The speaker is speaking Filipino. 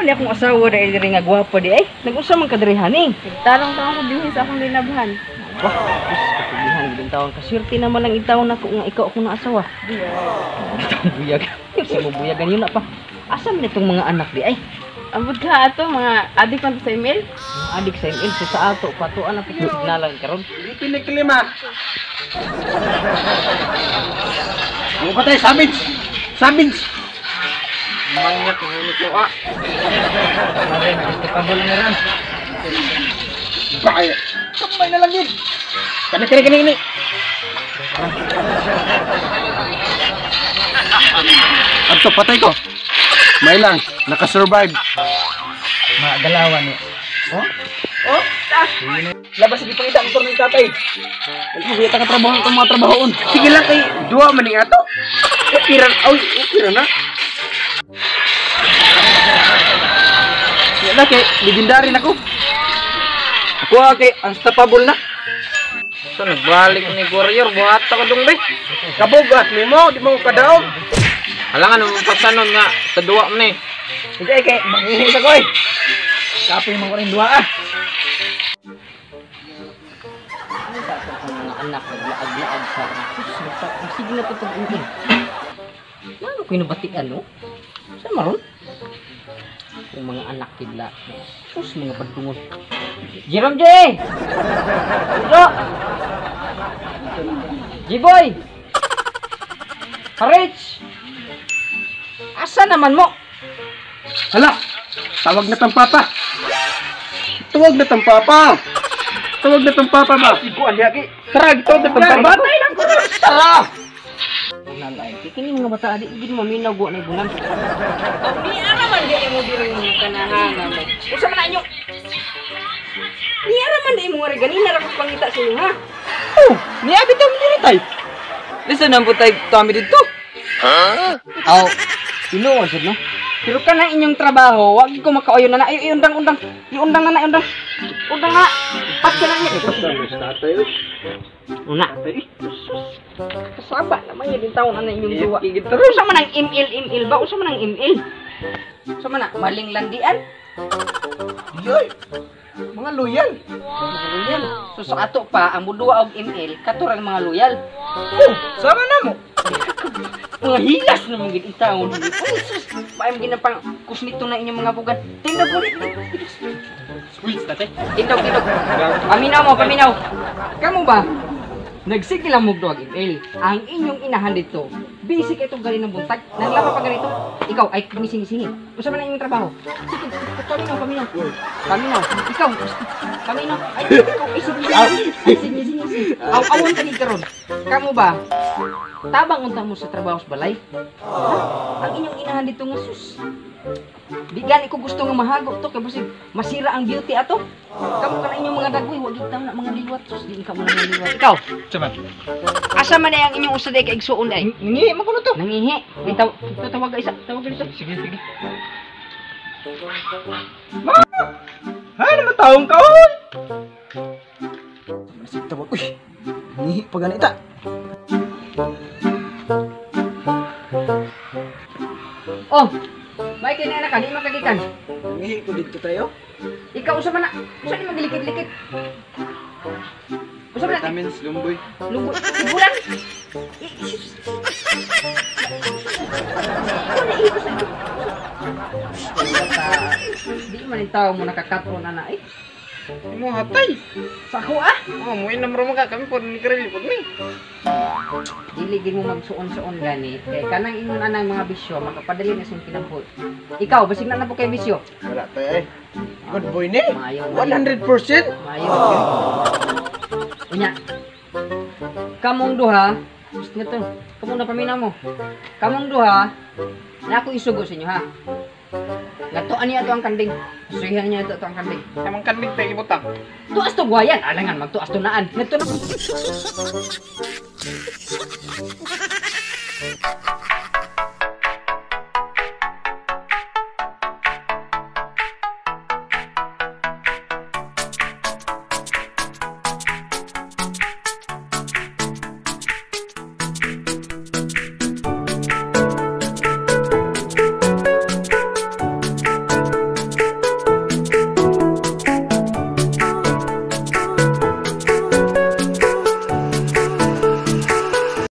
man akong asawa dahil diri nga gwapo di ay. Nag-usa man kadirihan eh. Tarong-tarong ko din sa akong linabhan. Wah, katubihan gid taon ka. Swerte naman lang itaw na ko nga ikaw ako na asawa. Buyag. Sa mo buyagan yun na pa. Asa man itong mga anak di ay? Ambot ka ato mga adik man to sa email. Adik sa email so sa ato patuan na signalan karon. Pinik lima. Ano ba tayo? Savage! Savage! Manyak ng ulo ko ah! Mare, gusto pa ba lang ran? Bakit? Kamay na lang yun! Kani! Ato, patay ko! May lang, nakasurvive! Magalawan ni. Oh? Oh? Labas di pangita ang turno ng tatay! Magkita ka trabaho itong mga trabahoon! Sige lang kay dua maning ato! Ukiran na! Yan na kay, legendary na ko! Ako kay, unstoppable na! So nagbalik ni Warrior, buhat ako dong be. Kabugat mo, di mo kadaog! Halangan mo pagsanon nga sa duwa mo ni. Hindi kay, manghihis ako eh! Kapoy mo ko rin dua ah! Mga anak naglaag-laag sa sige na tutog ingin. Ano ko inubatian no? Saan maron? Yung mga anak kidla. Sus mga badungos. Jerome J! Ito! G-boy! Rich! Asa naman mo? Hala! Tawag na tang papa! Tawag na tang papa! Tawag na tang papa ba? Ikuan di aki! Tara! Tawag na tang papa! Batay lang ko! Tara! Nalay, kini mga bata adik gid mo minaw go na bulan. Ni ara man di mo diri mo kanahan mo. Usa man anyo. Ni ara man di mo nga ganina ra ko pangita sa inyo ha. Oh! Niabit ang diri tay! Listen ang putay kami dito! Aw, tinuod jud no. Pero kana inyong trabaho, wag ko makaayo na na. Ay, undang. Iundang na. Undang na. Pat ka na niya. Una. Kasaba naman yun din taon na inyong duwa. Usa man ang imil ba? Usa man ang imil? Usa man na maling landian? Yoy! Mga loyal! Loyal. So sa ato pa ang muduwa og imil, katurang mga loyal. Oh! Sama na mo! Mga hilas na mga itaon. Maayam ginapang kusnito na inyong mga bugan. Tindog ulit. Squeeze natin! Tindog. Paminaw. Kamu ba? Nagsige lang mo duwag email. Ang inyong inahan dito, basic itong galing ng buntag. Naglapa pa ganito. Ikaw ay kumisingi-singi. Usa man ang inyong trabaho? Sige, paminaw. Ikaw, paminaw. Ay, ikaw, ay singi-singi. Awon tagig karon. Kamu ba? Tabang unta mo sa trabaho sa balay? Ang inyong inahan dito nga sus. Di gani ko gusto nga mahago to kay basig masira ang beauty ato. Kamu kana inyong mga dagoy, wag itaw na mga liwat sus di ka mo na liwat. Ikaw, Saman! asa man ay ang inyong usa day kay igsuon ay? Nangihi mo ko na to! Nangihi. May tawag isa, tawag dito. Sige! Ma! Ay, naman taong ka, oy! Masig tawag, uy! Nangihi pa ganita! Oh, may kini anak ka, di makagikan. Nangihi ko dito tayo? Ikaw usa man na, usa di magilikit-likit. Usa man na, Vitamins, lumboy. lugo, bulan. Di man yung tao mo nakakatro na na eh. Mo hatay! Sako ah! Oh, mo inam ro ka kami pod ni karili pod mi. Diligin mo magsuon-suon gani. Kay kanang ingon anang mga bisyo, makapadali na siyang kinabot. Ikaw, basig na po kay bisyo. Wala tayo eh. Good boy ni! Maayo. 100%! Maayo. Unya. Kamong duha, gusto nga to. Kamong na paminaw mo. Kamong duha, na ako isugo sa inyo ha. Ngatuan niya ito ang kanding. Susihan niya ito ang kanding. Amang kanbig tayo ibutang. Tuas to guayan. Alangan, magtuas to naan. Ngatuan